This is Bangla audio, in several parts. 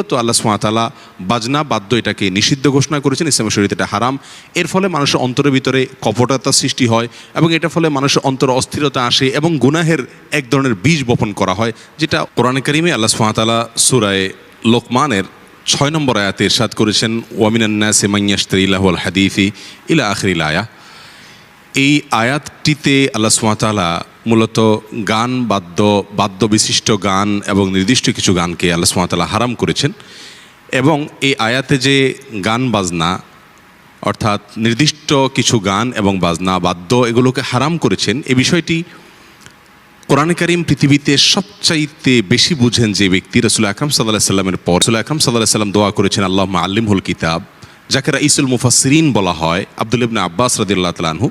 মূলত আল্লাহ সুবহানাহু ওয়া তাআলা বাজনা বাদ্য এটাকে নিষিদ্ধ ঘোষণা করেছেন, ইসলামের শরীয়তে এটা হারাম। এর ফলে মানুষের অন্তরের ভিতরে কপটতা সৃষ্টি হয় এবং এটার ফলে মানুষের অন্তরে অস্থিরতা আসে এবং গুনাহের এক ধরনের বীজ বপন করা হয়, যেটা কোরআনে কারিমে আল্লাহ সুবহানাহু ওয়া তাআলা সূরা লোকমানের 6 নম্বর আয়াতে ইরশাদ করেছেন, ওয়া মিনান নাসি মান ইয়াশতারি লাহুল হাদিসি ইলা আখিরিল আয়াহ। এই আয়াতটিতে আল্লাহ সুবহানাহু ওয়া তাআলা মূলত গান বাদ্য বিশিষ্ট গান এবং নির্দিষ্ট কিছু গানকে আল্লাহ সুবহানাহু ওয়া তাআলা হারাম করেছেন। এবং এই আয়াতে যে গান বাজনা অর্থাৎ নির্দিষ্ট কিছু গান এবং বাজনা বাদ্য এগুলোকে হারাম করেছেন, এই বিষয়টি কোরআনে কারিম পৃথিবীতে সবচাইতে বেশি বুঝেন যে ব্যক্তি রাসূল আকরাম সাল্লাল্লাহু আলাইহি সাল্লামের পর। রাসূল আকরাম সাল্লাল্লাহু আলাইহি সাল্লাম দোয়া করেছেন, আল্লাহুম্মা আল্লিমহুল কিতাব, যাকে রাইসুল মুফাসসিরিন বলা হয়, আব্দুল্লাহ ইবনে আব্বাস রাদিয়াল্লাহু তাআলা আনহু।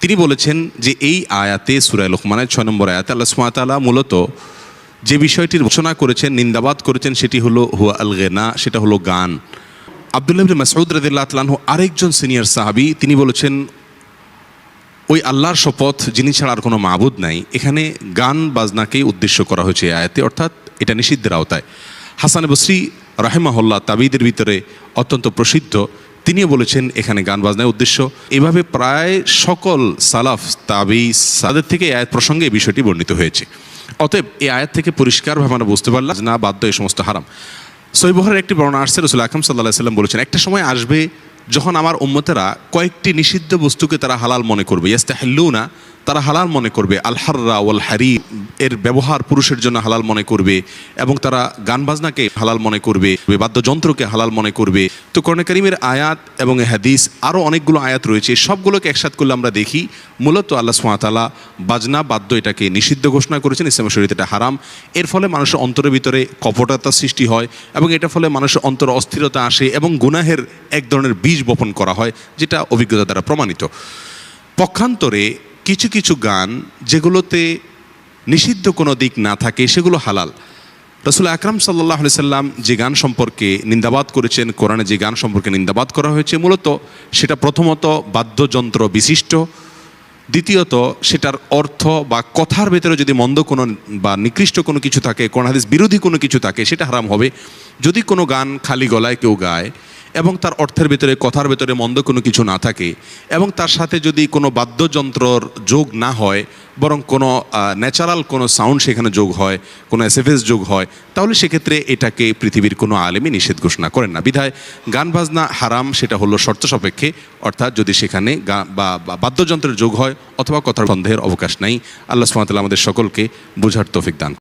তিনি বলেছেন যে এই আয়াতে সূরা লোকমানের 6 নম্বর আয়াতে আল্লাহ সুবহানাহু ওয়া তাআলা মূলত যে বিষয়টির ঘোষণা করেছেন, নিন্দাবাদ করেছেন, সেটি হলো হুয়া আল গিনা, সেটা হলো গান। আব্দুল্লাহ ইবনে মাসউদ রাদিয়াল্লাহু তাআলা আনহু আরেকজন সিনিয়র সাহাবী, তিনি বলেছেন, ওই আল্লাহর শপথ যিনি ছাড়া আর কোনো মাবুদ নাই, এখানে গান বাজনাকেই উদ্দেশ্য করা হয়েছে এই আয়াতে, অর্থাৎ এটা নিষিদ্ধের আওতায়। হাসান বসরি রাহিমাহুল্লাহ তাবিদের ভিতরে অত্যন্ত প্রসিদ্ধ, তিনিও বলেছেন এখানে গান বাজনার উদ্দেশ্য। এভাবে প্রায় সকল সালাফ তাবি সাদের থেকে এই আয়াত প্রসঙ্গে এই বিষয়টি বর্ণিত হয়েছে। অতএব এই আয়াত থেকে পরিষ্কারভাবে আমরা বুঝতে পারলাম না বাদ্য এই সমস্ত হারাম। সহিহ বুখারীর একটি বর্ণনা আসছে, রাসূল আকরাম সাল্লাল্লাহু আলাইহি সাল্লাম বলেছেন, একটা সময় আসবে যখন আমার উম্মতেরা কয়েকটি নিষিদ্ধ বস্তুকে তারা হালাল মনে করবে, ইয়াস্তাহিল্লুনা, তারা হালাল মনে করবে, আল হাররা ওয়াল হারির, এর ব্যবহার পুরুষের জন্য হালাল মনে করবে, এবং তারা গান বাজনাকে হালাল মনে করবে, বাদ্যযন্ত্রকে হালাল মনে করবে। তো কোরআনে কারিমের আয়াত এবং হাদিস আরও অনেকগুলো আয়াত রয়েছে, সবগুলোকে একসাথ করলে আমরা দেখি মূলত আল্লাহ সুবহানাহু ওয়া তাআলা বাজনা বাদ্য এটাকে নিষিদ্ধ ঘোষণা করেছেন, ইসলামের শরীয়তে এটা হারাম। এর ফলে মানুষের অন্তরের ভিতরে কপটতা সৃষ্টি হয় এবং এটার ফলে মানুষের অন্তরে অস্থিরতা আসে এবং গুনাহের এক ধরনের বীজ বপন করা হয়, যেটা অভিজ্ঞতা দ্বারা প্রমাণিত। পক্ষান্তরে কিছু কিছু গান যেগুলোতে নিষিদ্ধ কোনো দিক না থাকে সেগুলো হালাল। রাসূল আকরাম সাল্লাল্লাহু আলাইহি সাল্লাম যে গান সম্পর্কে নিন্দাবাদ করেছেন, কোরআনে যে গান সম্পর্কে নিন্দাবাদ করা হয়েছে, মূলত সেটা প্রথমত বাদ্যযন্ত্র বিশিষ্ট, দ্বিতীয়ত সেটার অর্থ বা কথার ভেতরে যদি মন্দ কোনো বা নিকৃষ্ট কোনো কিছু থাকে, কোরআন হাদিস বিরোধী কোনো কিছু থাকে, সেটা হারাম হবে। যদি কোনো গান খালি গলায় কেউ গায় এবং তার অর্থের ভেতরে কথার ভেতরে মন্দ কোনো কিছু না থাকে এবং তার সাথে যদি কোনো বাদ্যযন্ত্রর যোগ না হয়, বরং কোনো ন্যাচারাল কোনো সাউন্ড সেখানে যোগ হয়, কোনো এসএফএস যোগ হয়, তাহলে সেক্ষেত্রে এটাকে পৃথিবীর কোনো আলেমই নিষেধ ঘোষণা করেন না। বিধায় গান বাজনা হারাম, সেটা হলো শর্ত সাপেক্ষে, অর্থাৎ যদি সেখানে বা বাদ্যযন্ত্রের যোগ হয় অথবা কথার সন্দেহের অবকাশ নাই। আল্লাহ সুবহানাহু ওয়া তাআলা আমাদের সকলকে বোঝার তৌফিক দান।